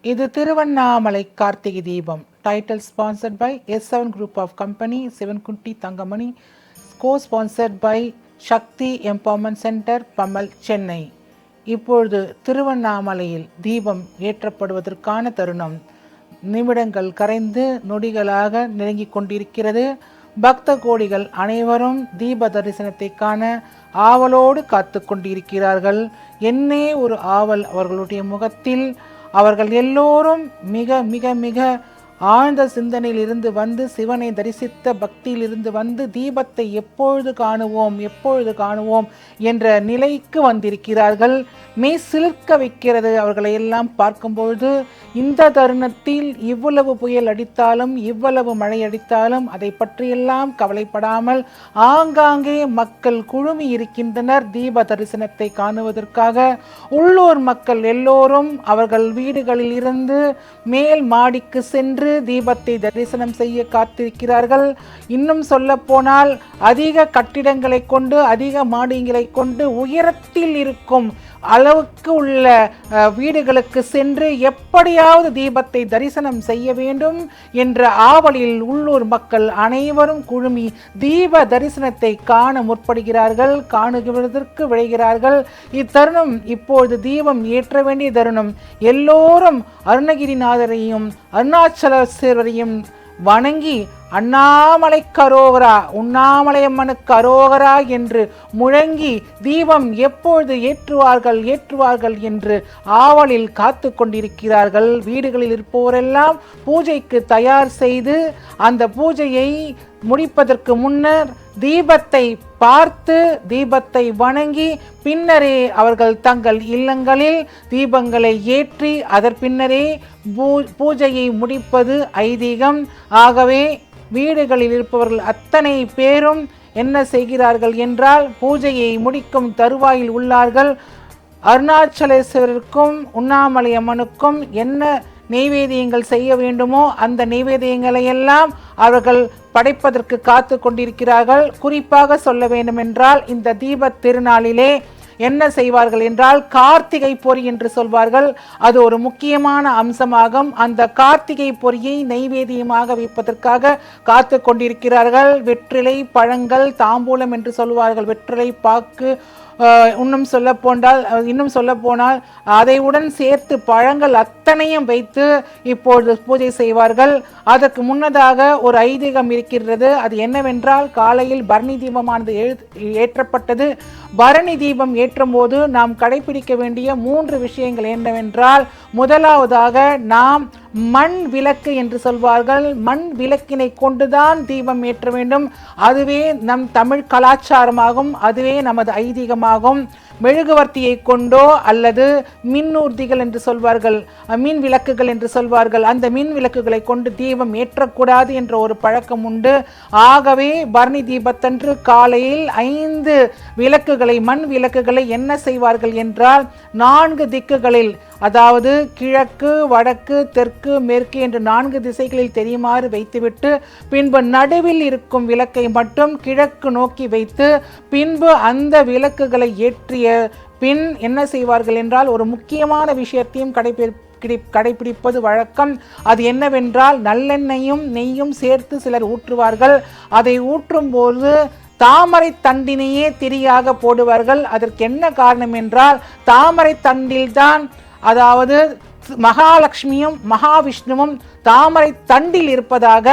இது Tiruvannamalai Karthigai Deepam. Title sponsored by S7 group of company, Sivankutty Thangamani. Co sponsored by Sakthi empowerment centre, Pammal, Chennai. இப்பொழுது திருவண்ணாமலையில் தீபம் ஏற்றப்படுவதற்கான தருணம். நிமிடங்கள் கரைந்து நொடிகளாக நெருங்கிக் கொண்டிருக்கிறது. பக்த கோடிகள் அனைவரும் தீப தரிசனத்தை காண ஆவலோடு காத்து கொண்டிருக்கிறார்கள். என்னே ஒரு ஆவல் அவர்களுடைய முகத்தில். அவர்கள் எல்லோரும் மிக மிக மிக ஆழ்ந்த சிந்தனையில் இருந்து வந்து, சிவனை தரிசித்த பக்தியில் இருந்து வந்து, தீபத்தை எப்பொழுது காணுவோம் என்ற நிலைக்கு வந்திருக்கிறார்கள். மெய் சிலிர்க்க வைக்கிறது அவர்களை எல்லாம் பார்க்கும்பொழுது. இந்த தருணத்தில் இவ்வளவு புயல் அடித்தாலும், இவ்வளவு மழை அடித்தாலும் அதை பற்றியெல்லாம் கவலைப்படாமல் ஆங்காங்கே மக்கள் குழுமி இருக்கின்றனர் தீப தரிசனத்தை காணுவதற்காக. உள்ளூர் மக்கள் எல்லோரும் அவர்கள் வீடுகளில் இருந்து மேல் மாடிக்கு சென்று தீபத்தை தரிசனம் செய்ய காத்திருக்கிறார்கள். இன்னும் சொல்ல போனால் அதிக கட்டிடங்களை கொண்டு, அதிக மாடிகளை கொண்டு, உயரத்தில் இருக்கும் அளவுக்கு உள்ள வீடுகளுக்கு சென்று எப்படியாவது தீபத்தை தரிசனம் செய்ய வேண்டும் என்ற ஆவலில் உள்ளூர் மக்கள் அனைவரும் குழுமி தீப தரிசனத்தை காண முற்படுகிறார்கள், காணுவதற்கு விழைகிறார்கள். இத்தருணம் இப்பொழுது தீபம் ஏற்ற வேண்டிய தருணம். எல்லோரும் அருணகிரிநாதரையும் அருணாச்சலேஸ்வரரையும் வணங்கி அண்ணாமலைக்கு அரோகரா, உண்ணாமலையம்மனுக்கு அரோகரா என்று முழங்கி தீபம் எப்பொழுது ஏற்றுவார்கள் என்று ஆவலில் காத்து கொண்டிருக்கிறார்கள். வீடுகளில் இருப்பவரெல்லாம் பூஜைக்கு தயார் செய்து அந்த பூஜையை முடிப்பதற்கு முன்னர் தீபத்தை பார்த்து, தீபத்தை வணங்கி பின்னரே அவர்கள் தங்கள் இல்லங்களில் தீபங்களை ஏற்றி அதன் பின்னரே பூஜையை முடிப்பது ஐதீகம். ஆகவே வீடுகளில் இருப்பவர்கள் அத்தனை பேரும் என்ன செய்கிறார்கள் என்றால், பூஜையை முடிக்கும் தருவாயில் உள்ளார்கள். அருணாச்சலேஸ்வரருக்கும் உண்ணாமலை அம்மனுக்கும் என்ன நெய்வேதியங்கள் செய்ய வேண்டுமோ அந்த நெய்வேதியங்களை எல்லாம் அவர்கள் படைப்பதற்கு காத்து கொண்டிருக்கிறார்கள். குறிப்பாக சொல்ல வேண்டுமென்றால், இந்த தீப திருநாளிலே என்ன செய்வார்கள் என்றால், கார்த்திகை பொறி என்று சொல்வார்கள். அது ஒரு முக்கியமான அம்சமாகும். அந்த கார்த்திகை பொறியை நெய்வேதியமாக வைப்பதற்காக காத்து கொண்டிருக்கிறார்கள். வெற்றிலை, பழங்கள், தாம்பூலம் என்று சொல்வார்கள். வெற்றிலை பாக்கு, இன்னும் சொல்ல போனால் அதையுடன் சேர்த்து பழங்கள் அத்தனையும் வைத்து இப்பொழுது பூஜை செய்வார்கள். அதற்கு முன்னதாக ஒரு ஐதீகம் இருக்கிறது. அது என்னவென்றால், காலையில் பரணி தீபமானது ஏற்றப்பட்டது. பரணி தீபம் ஏற்றும் போது நாம் கடைபிடிக்க வேண்டிய 3 விஷயங்கள் என்னவென்றால், முதலாவதாக நாம் மண் விளக்கு என்று சொல்வார்கள். மண் விளக்கினை கொண்டுதான் தீபம் ஏற்ற வேண்டும். அதுவே நம் தமிழ் கலாச்சாரமாகும், அதுவே நமது ஐதீகமாகும். மெழுகுவர்த்தியை கொண்டோ அல்லது மின்னூர்திகள் என்று சொல்வார்கள், மின் விளக்குகள் என்று சொல்வார்கள், அந்த மின் விளக்குகளை கொண்டு தீபம் ஏற்றக்கூடாது என்ற ஒரு பழக்கம் உண்டு. ஆகவே பரணி தீபத்தன்று காலையில் 5 விளக்குகளை, மண் விளக்குகளை என்ன செய்வார்கள் என்றால், 4 திக்குகளில், அதாவது கிழக்கு, வடக்கு, தெற்கு, மேற்கு என்று 4 திசைகளில் தெரியுமாறு வைத்துவிட்டு பின்பு நடுவில் இருக்கும் விளக்கை மட்டும் கிழக்கு நோக்கி வைத்து பின்பு அந்த விளக்குகளை ஏற்றிய பின் என்ன செய்வார்கள் என்றால், ஒரு முக்கியமான விஷயத்தையும் கடைபிடிப்பது வழக்கம். அது என்னவென்றால், நல்லெண்ணெயும் நெய்யும் சேர்த்து சிலர் ஊற்றுவார்கள். அதை ஊற்றும் போது தாமரை தண்டினையே திரியாக போடுவார்கள். அதற்கு என்ன காரணம் என்றால், தாமரை தண்டில்தான், அதாவது மகாலட்சுமியும் மகாவிஷ்ணுவும் தாமரை தண்டில் இருப்பதாக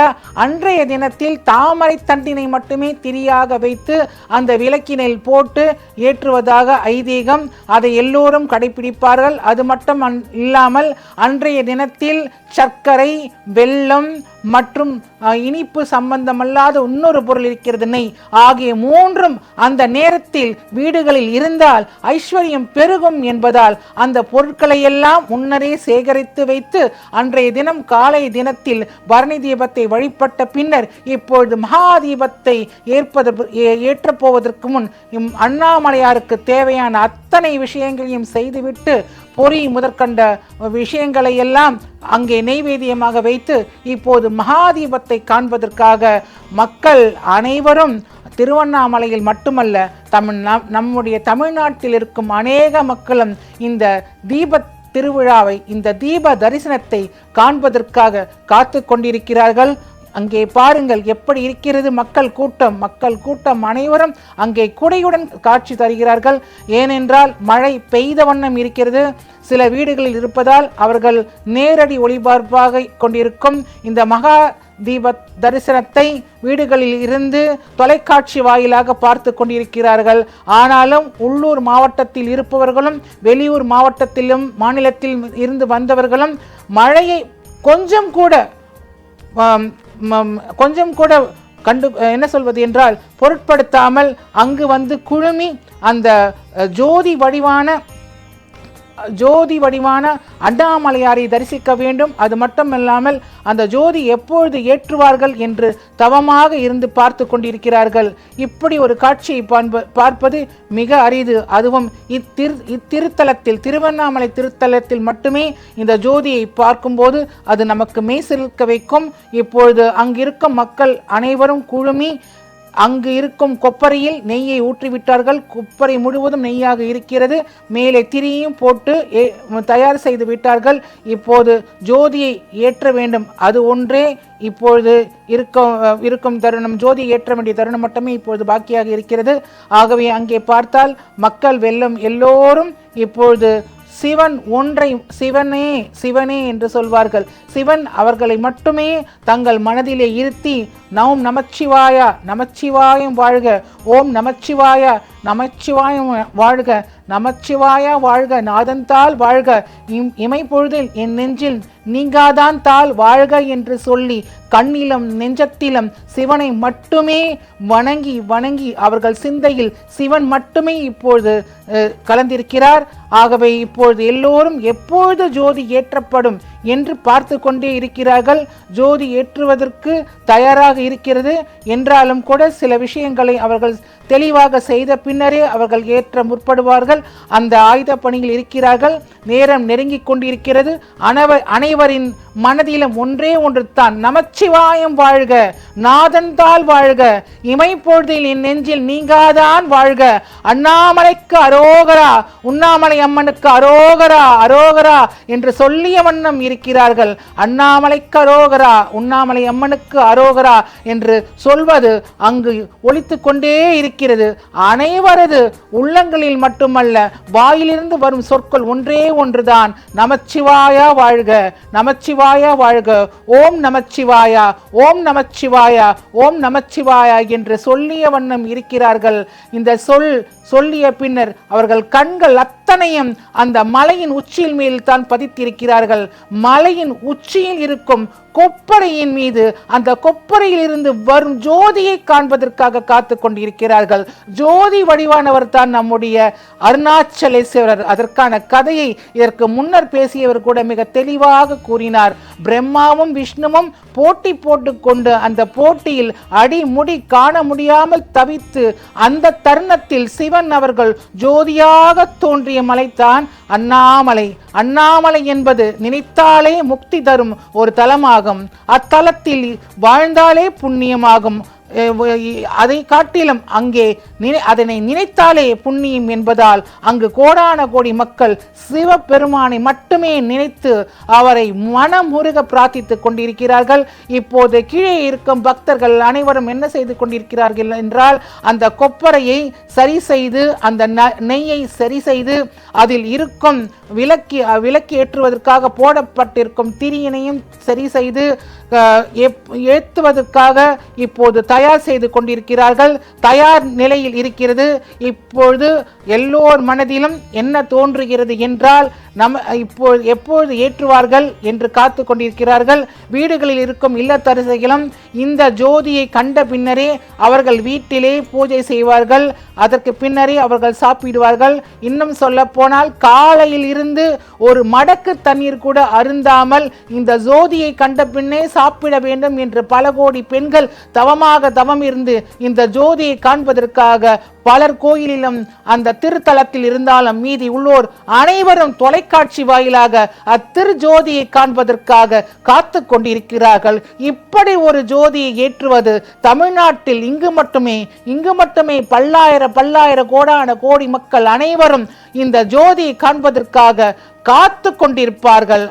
அன்றைய தினத்தில் தாமரை தண்டினை மட்டுமே திரியாக வைத்து அந்த விளக்கினில் போட்டு ஏற்றுவதாக ஐதீகம். அதை எல்லோரும் கடைபிடிப்பார்கள். அது மட்டும் இல்லாமல் அன்றைய தினத்தில் சர்க்கரை, வெல்லம் மற்றும் இனிப்பு சம்பந்தமல்லாத இன்னொரு பொருள் இருக்கிறது, நெய், ஆகிய 3ம் அந்த நேரத்தில் வீடுகளில் இருந்தால் ஐஸ்வர்யம் பெருகும் என்பதால் அந்த பொருட்களை எல்லாம் முன்னரே சேகரித்து வைத்து அன்றைய தினம் காலை தினத்தில் பரணி தீபத்தை வழிபட்ட பின்னர் இப்பொழுது மகா தீபத்தை ஏற்றப் போவதற்கு முன் அண்ணாமலையாருக்கு தேவையான அத்தனை விஷயங்களையும் செய்துவிட்டு பொறி முதற்கண்ட விஷயங்களை எல்லாம் அங்கே நெய்வேதியமாக வைத்து இப்போது மகாதீபத்தை காண்பதற்காக மக்கள் அனைவரும் திருவண்ணாமலையில் மட்டுமல்ல நம்முடைய தமிழ்நாட்டில் இருக்கும் அநேக மக்களும் இந்த திருவிழாவை, இந்த தீப தரிசனத்தை காண்பதற்காக காத்து கொண்டிருக்கிறார்கள். அங்கே பாருங்கள் எப்படி இருக்கிறது மக்கள் கூட்டம் அனைவரும் அங்கே குடையுடன் காட்சி தருகிறார்கள். ஏனென்றால் மழை பெய்த வண்ணம் இருக்கிறது. சில வீடுகளில் இருப்பதால் அவர்கள் நேரடி ஒளிபரப்பாக கொண்டிருக்கும் இந்த மகா தீப தரிசனத்தை வீடுகளில் இருந்து தொலைக்காட்சி வாயிலாக பார்த்து கொண்டிருக்கிறார்கள். ஆனாலும் உள்ளூர் மாவட்டத்தில் இருப்பவர்களும் வெளியூர் மாவட்டத்திலும் மாநிலத்தில் இருந்து வந்தவர்களும் மழையை கொஞ்சம் கூட என்ன சொல்வது என்றால் பொருட்படுத்தாமல் அங்கு வந்து குழுமி அந்த ஜோதி வடிவான அண்ணாமலையாரை தரிசிக்க வேண்டும். அது மட்டுமல்லாமல் அந்த ஜோதி எப்பொழுது ஏற்றுவார்கள் என்று தவமாக இருந்து பார்த்து கொண்டிருக்கிறார்கள். இப்படி ஒரு காட்சியை பார்ப்பது மிக அரிது. அதுவும் இத்திருத்தலத்தில், திருவண்ணாமலை திருத்தலத்தில் மட்டுமே இந்த ஜோதியை பார்க்கும்போது அது நமக்கு மெய்சிலிர்க்க வைக்கும். இப்பொழுது அங்கிருக்கும் மக்கள் அனைவரும் குழுமி அங்கு இருக்கும் கொப்பரையில் நெய்யை ஊற்றிவிட்டார்கள். கொப்பரை முழுவதும் நெய்யாக இருக்கிறது. மேலே திரியும் போட்டு தயார் செய்து விட்டார்கள். இப்போது ஜோதியை ஏற்ற வேண்டும். அது ஒன்றே இப்பொழுது இருக்கும் தருணம். ஜோதி ஏற்ற வேண்டிய தருணம் மட்டுமே இப்பொழுது பாக்கியாக இருக்கிறது. ஆகவே அங்கே பார்த்தால் மக்கள் வெள்ளம் எல்லோரும் இப்பொழுது சிவன் ஒன்றை சிவனே என்று சொல்வார்கள். சிவன் அவர்களை மட்டுமே தங்கள் மனதிலே இருத்தி நவும் நமச்சிவாயம் வாழ்க, ஓம் நமச்சிவாயம் வாழ்க, நமச்சிவாயா வாழ்க, நாதன்தாள் வாழ்க, இமைப்பொழுதில் என் நெஞ்சில் நீங்காதான் தாள் வாழ்க என்று சொல்லி கண்ணிலும் நெஞ்சத்திலும் சிவனை மட்டுமே வணங்கி அவர்கள் சிந்தையில் சிவன் மட்டுமே இப்பொழுது கலந்திருக்கிறார். ஆகவே இப்பொழுது எல்லோரும் எப்பொழுது ஜோதி ஏற்றப்படும் என்று பார்த்து கொண்டே இருக்கிறார்கள். ஜோதி ஏற்றுவதற்கு தயாராக இருக்கிறது என்றாலும் கூட சில விஷயங்களை அவர்கள் தெளிவாக செய்த பின்னரே அவர்கள் ஏற்ற முற்படுவார்கள். அந்த ஆயுத பணியில் இருக்கிறார்கள். நேரம் நெருங்கி கொண்டிருக்கிறது. அனைவரின் மனதிலும் ஒன்றே ஒன்று தான், நமச்சிவாயம் வாழ்க, நாதன்தாள் வாழ்க, இமைப்பொழுதில் என் நெஞ்சில் நீங்காதான் வாழ்க, அண்ணாமலைக்கு அரோகரா, உண்ணாமலை அம்மனுக்கு அரோகரா என்று சொல்லிய வண்ணம் இருக்கிறார்கள். அண்ணாமலைக்கு அரோகரா, உண்ணாமலை அம்மனுக்கு அரோகரா என்று சொல்வது அங்கு ஒலித்து கொண்டே இருக்கிறது. அனைவரது உள்ளங்களில் மட்டுமல்ல, வாயிலிருந்து வரும் சொற்கள் ஒன்றே ஒன்றுதான், நமச்சிவாயா வாழ்க, நமச்சிவாயா வாழ்க, ஓம் நமச்சிவாயா, ஓம் நமச்சிவாயா, ஓம் நமச்சிவாயா என்று சொல்லிய வண்ணம் இருக்கிறார்கள். இந்த சொல்லிய பின்னர் அவர்கள் கண்கள் அத்தனையும் அந்த மலையின் உச்சியில் மேல் தான் பதித்திருக்கிறார்கள். மலையின் உச்சியில் இருக்கும் கொப்பரையின் மீது அந்த கொப்பரையில் இருந்து வரும் ஜோதியை காண்பதற்காக காத்து கொண்டிருக்கிறார்கள். ஜோதி வடிவானவர் தான் நம்முடைய அருணாச்சலேஸ்வரர். அதற்கான கதையை இதற்கு முன்னர் பேசியவர் கூட மிக தெளிவாக கூறினார். பிரம்மாவும் விஷ்ணுவும் போட்டி போட்டுக்கொண்டு அந்த போட்டியில் அடிமுடி காண முடியாமல் தவித்து அந்த தருணத்தில் சிவன் அவர்கள் ஜோதியாக தோன்றிய மலைதான் அண்ணாமலை. அண்ணாமலை என்பது நினைத்தாலே முக்தி தரும் ஒரு தலமாகும். அத்தலத்தில் வாழ்ந்தாலே புண்ணியமாகும். அதை காட்டிலும் அங்கே அதனை நினைத்தாலே புண்ணியம் என்பதால் அங்கு கோடான கோடி மக்கள் சிவபெருமானை மட்டுமே நினைத்து அவரை மனமுருக பிரார்த்தித்துக் கொண்டிருக்கிறார்கள். இப்போது கீழே இருக்கும் பக்தர்கள் அனைவரும் என்ன செய்து கொண்டிருக்கிறார்கள் என்றால், அந்த கொப்பரையை சரி செய்து, அந்த நெய்யை சரி செய்து, அதில் இருக்கும் விளக்கு ஏற்றுவதற்காக போடப்பட்டிருக்கும் திரியினையும் சரி செய்து ஏற்றுவதற்காக இப்போது தயார் செய்து கொண்டிருக்கிறார்கள். தயார் நிலையில் இருக்கிறது. இப்பொழுது எல்லோர் மனதிலும் என்ன தோன்றுகிறது என்றால், எப்பொழுது ஏற்றுவார்கள் என்று காத்து கொண்டிருக்கிறார்கள். வீடுகளில் இருக்கும் இல்லத்தரசிகளும் இந்த ஜோதியை கண்ட பின்னரே அவர்கள் வீட்டிலே பூஜை செய்வார்கள். அதற்கு பின்னரே அவர்கள் சாப்பிடுவார்கள். இன்னும் சொல்ல போனால் காலையில் இருந்து ஒரு மடக்கு தண்ணீர் கூட அருந்தாமல் இந்த ஜோதியை கண்ட பின்னே சாப்பிட வேண்டும் என்று பல கோடி பெண்கள் தவம் இருந்து இந்த ஜோதியை காண்பதற்காக பலர் கோயிலிலும் அந்த திருத்தலத்தில் இருந்தாலும் மீதி உள்ளோர் அனைவரும் தொலைக்காட்சி வாயிலாக அத்திரு ஜோதியை காண்பதற்காக காத்து கொண்டிருக்கிறார்கள். இப்படி ஒரு ஜோதியை ஏற்றுவது தமிழ்நாட்டில் இங்கு மட்டுமே பல்லாயிர கோடான கோடி மக்கள் அனைவரும் இந்த ஜோதியை காண்பதற்காக காத்து கொண்டிருப்பார்கள்.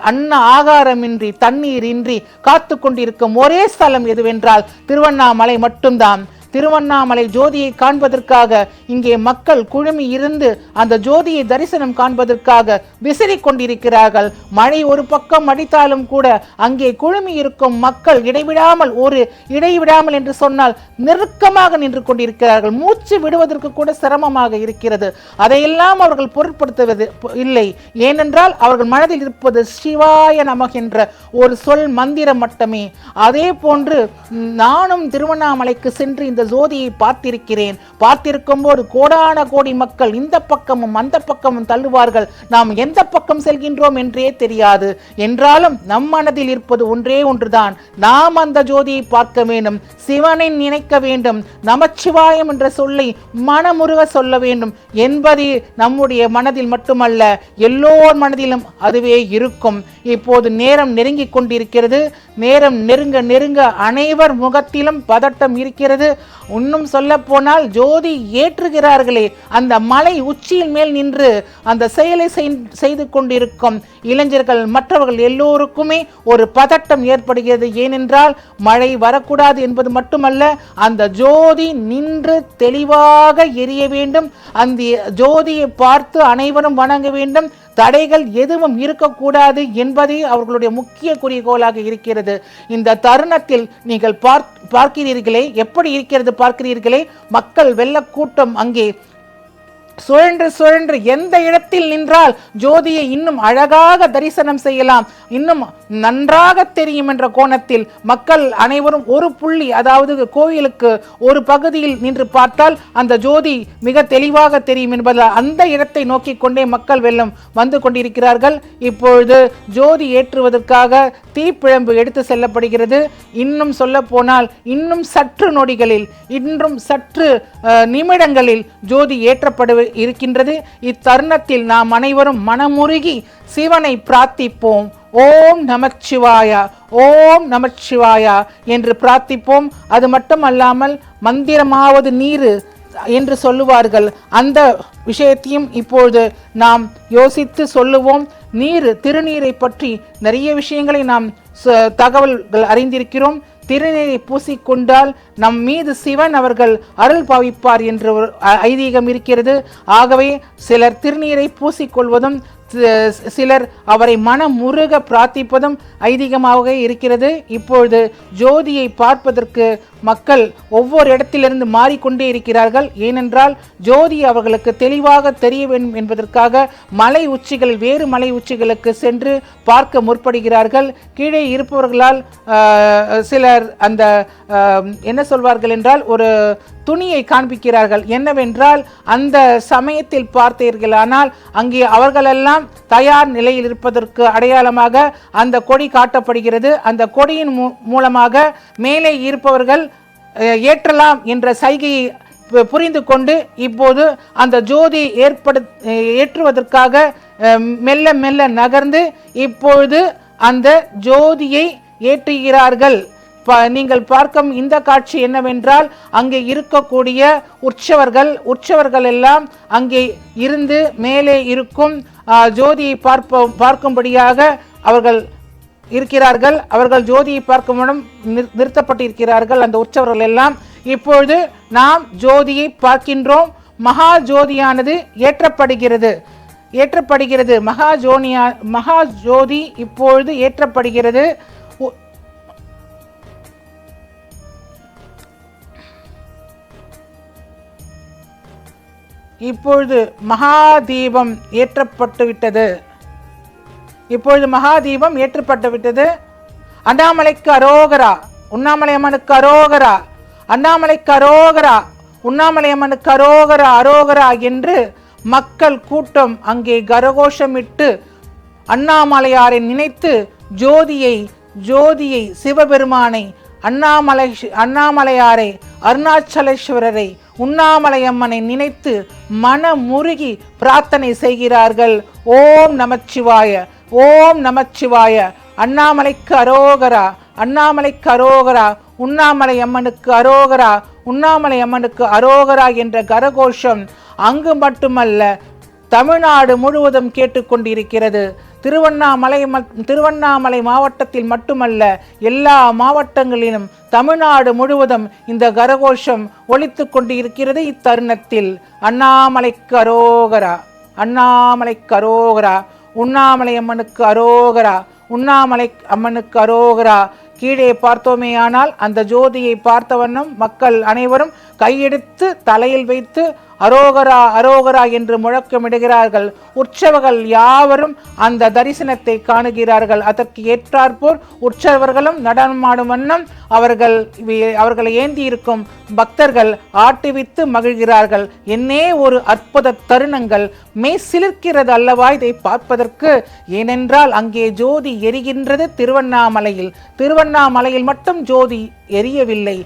ஆகாரமின்றி தண்ணீர் இன்றி காத்து கொண்டிருக்கும் ஒரே ஸ்தலம் எதுவென்றால் திருவண்ணாமலை மட்டும்தான். திருவண்ணாமலை ஜோதியை காண்பதற்காக இங்கே மக்கள் குழுமி இருந்து அந்த ஜோதியை தரிசனம் காண்பதற்காக விசிறி கொண்டிருக்கிறார்கள். மழை ஒரு பக்கம் அடித்தாலும் கூட அங்கே குழுமி இருக்கும் மக்கள் இடைவிடாமல் என்று சொன்னால் நெருக்கமாக நின்று கொண்டிருக்கிறார்கள். மூச்சு விடுவதற்கு கூட சிரமமாக இருக்கிறது. அதையெல்லாம் அவர்கள் பொருட்படுத்துவது இல்லை. ஏனென்றால் அவர்கள் மனதில் இருப்பது சிவாய நமக என்ற ஒரு சொல் மந்திரம் மட்டுமே. அதே போன்று நானும் திருவண்ணாமலைக்கு சென்று இந்த ஜோதியை பார்த்திருக்கும் போது கோடான கோடி மக்கள் இந்த பக்கமும் அந்த பக்கமும் தள்ளுவார்கள். நாம் எந்த பக்கம் செல்கின்றோம் என்றே தெரியாது. என்றாலும் நம் மனதில் இருப்பது ஒன்றே ஒன்றுதான். நாம் அந்த ஜோதியை பார்க்க வேண்டும், சிவனை நினைக்க வேண்டும், நமச்சிவாயம் என்ற சொல்லை மனமுருக சொல்ல வேண்டும் என்பது நம்முடைய மனதில் மட்டுமல்ல, எல்லோர் மனதிலும் அதுவே இருக்கும். இப்போது நேரம் நெருங்கி கொண்டிருக்கிறது. நேரம் நெருங்க நெருங்க அனைவர் முகத்திலும் பதட்டம் இருக்கிறது. இன்னும் சொல்ல போனால் ஜோதி ஏற்றுகிறார்களே அந்த மலை உச்சியின் மேல் நின்று அந்த செயலை செய்து கொண்டிருக்கும் இளைஞர்கள் மற்றவர்கள் எல்லோருக்குமே ஒரு பதட்டம் ஏற்படுகிறது. ஏனென்றால் மழை வரக்கூடாது என்பது மட்டுமல்ல, அந்த ஜோதி நின்று தெளிவாக எரிய வேண்டும். அந்த ஜோதியை பார்த்து அனைவரும் வணங்க வேண்டும். தடைகள் எதுவும் இருக்கக்கூடாது என்பதே அவர்களுடைய முக்கிய குறிக்கோளாக இருக்கிறது. இந்த தருணத்தில் நீங்கள் பார்க்கிறீர்களே, எப்படி இருக்கிறது பார்க்கிறீர்களே, மக்கள் வெள்ள கூட்டம் அங்கே சுழன்று எந்த இடத்தில் நின்றால் ஜோதியை இன்னும் அழகாக தரிசனம் செய்யலாம், இன்னும் நன்றாக தெரியும் என்ற கோணத்தில் மக்கள் அனைவரும் ஒரு புள்ளி, அதாவது கோயிலுக்கு ஒரு பகுதியில் நின்று பார்த்தால் அந்த ஜோதி மிக தெளிவாக தெரியும் என்பதால் அந்த இடத்தை நோக்கி கொண்டே மக்கள் வெள்ளம் வந்து கொண்டிருக்கிறார்கள். இப்பொழுது ஜோதி ஏற்றுவதற்காக தீப்பிழம்பு எடுத்து செல்லப்படுகிறது. இன்னும் சொல்ல போனால் இன்னும் சற்று நொடிகளில், இன்னும் சற்று நிமிடங்களில் ஜோதி ஏற்றப்பட இருக்கின்றது. இத்தருணத்தில் நாம் அனைவரும் மனமுருகி சிவனை பிரார்த்திப்போம். ஓம் நமச்சிவாயா, ஓம் நமச்சிவாயா என்று பிரார்த்திப்போம். அது மட்டுமல்லாமல் மந்திரமாவது நீரு என்று சொல்லுவார்கள். அந்த விஷயத்தையும் இப்பொழுது நாம் யோசித்து சொல்லுவோம். திருநீரை பற்றி நிறைய விஷயங்களை நாம் தகவல்கள் அறிந்திருக்கிறோம். திருநீரை பூசிக்கொண்டால் நம் மீது சிவன் அவர்கள் அருள் பாவிப்பார் என்ற ஒரு ஐதீகம் இருக்கிறது. ஆகவே சிலர் திருநீரை பூசிக்கொள்வதும் சிலர் அவரை மனமுருக பிரார்த்திப்பதும் ஐதீகமாக இருக்கிறது. இப்பொழுது ஜோதியை பார்ப்பதற்கு மக்கள் ஒவ்வொரு இடத்திலிருந்து மாறிக்கொண்டே இருக்கிறார்கள். ஏனென்றால் ஜோதி அவர்களுக்கு தெளிவாக தெரிய வேண்டும் என்பதற்காக மலை உச்சிகள், வேறு மலை உச்சிகளுக்கு சென்று பார்க்க முற்படுகிறார்கள். கீழே இருப்பவர்களால் சிலர் அந்த என்ன சொல்வார்கள் என்றால் ஒரு துணியை காண்பிக்கிறார்கள். என்னவென்றால் அந்த சமயத்தில் பார்த்தீர்களானால் அங்கே அவர்களெல்லாம் தயார் நிலையில் இருப்பதற்கு அடையாளமாக அந்த கொடி காட்டப்படுகிறது. அந்த கொடியின் மூலமாக மேலே இருப்பவர்கள் ஏற்றலாம் என்ற சைகையை புரிந்து கொண்டு இப்போது அந்த ஜோதி ஏற்றுவதற்காக மெல்ல மெல்ல நகர்ந்து இப்பொழுது அந்த ஜோதியை ஏற்றுகிறார்கள். நீங்கள் பார்க்கும் இந்த காட்சி என்னவென்றால் அங்கே இருக்கக்கூடிய உற்சவர்கள் எல்லாம் அங்கே இருந்து மேலே இருக்கும் ஜோதியை பார்க்கும்படியாக அவர்கள் இருக்கிறார்கள். அவர்கள் ஜோதியை பார்க்குமிடம் நிறுத்தப்பட்டிருக்கிறார்கள் அந்த உற்சவர்கள் எல்லாம். இப்பொழுது நாம் ஜோதியை பார்க்கின்றோம். மகா ஜோதியானது ஏற்றப்படுகிறது. மகா ஜோதி இப்பொழுது ஏற்றப்படுகிறது. இப்பொழுது மகாதீபம் ஏற்றப்பட்டுவிட்டது. அண்ணாமலைக்கு அரோகரா, உண்ணாமலை அம்மனுக்கு அரோகரா, அண்ணாமலைக்கு அரோகரா, உண்ணாமலை அம்மனுக்கு அரோகரா, அரோகரா என்று மக்கள் கூட்டம் அங்கே கரகோஷமிட்டு அண்ணாமலையாரை நினைத்து ஜோதியை சிவபெருமானை, அண்ணாமலையாரை, அருணாச்சலேஸ்வரரை, உண்ணாமலை அம்மனை நினைத்து மனமுருகி பிரார்த்தனை செய்கிறார்கள். ஓம் நமச்சிவாய, ஓம் நமச்சிவாய, அண்ணாமலைக்கு அரோகரா, அண்ணாமலைக்கு அரோகரா, உண்ணாமலை அம்மனுக்கு அரோகரா, உண்ணாமலை அம்மனுக்கு அரோகரா என்ற கரகோஷம் அங்கு மட்டுமல்ல தமிழ்நாடு முழுவதும் கேட்டுக்கொண்டிருக்கிறது. திருவண்ணாமலை மாவட்டத்தில் மட்டுமல்ல, எல்லா மாவட்டங்களிலும் தமிழ்நாடு முழுவதும் இந்த கரகோஷம் ஒலித்து கொண்டிருக்கிறது. இத்தருணத்தில் அண்ணாமலைக்கு அரோகரா, அண்ணாமலைக்கு அரோகரா, உண்ணாமலை அம்மனுக்கு அரோகரா, உண்ணாமலை அம்மனுக்கு அரோகரா. கீழே பார்த்தோமேயானால் அந்த ஜோதியை பார்த்த வண்ணம் மக்கள் அனைவரும் கையெடுத்து தலையில் வைத்து அரோகரா அரோகரா என்று முழக்கமிடுகிறார்கள். உற்சவர்கள் யாவரும் அந்த தரிசனத்தை காணுகிறார்கள். அதற்கு ஏற்றாற்போல் உற்சவர்களும் நடனமாடும் வண்ணம் அவர்களை ஏந்தி இருக்கும் பக்தர்கள் ஆட்டுவித்து மகிழ்கிறார்கள். என்னே ஒரு அற்புத தருணங்கள்! மெய் சிலிர்க்கிறது அல்லவா இதை பார்ப்பதற்கு. ஏனென்றால் அங்கே ஜோதி எரிகின்றது திருவண்ணாமலையில். திருவண்ணாமலையில் மட்டும் ஜோதி எரியவில்லை,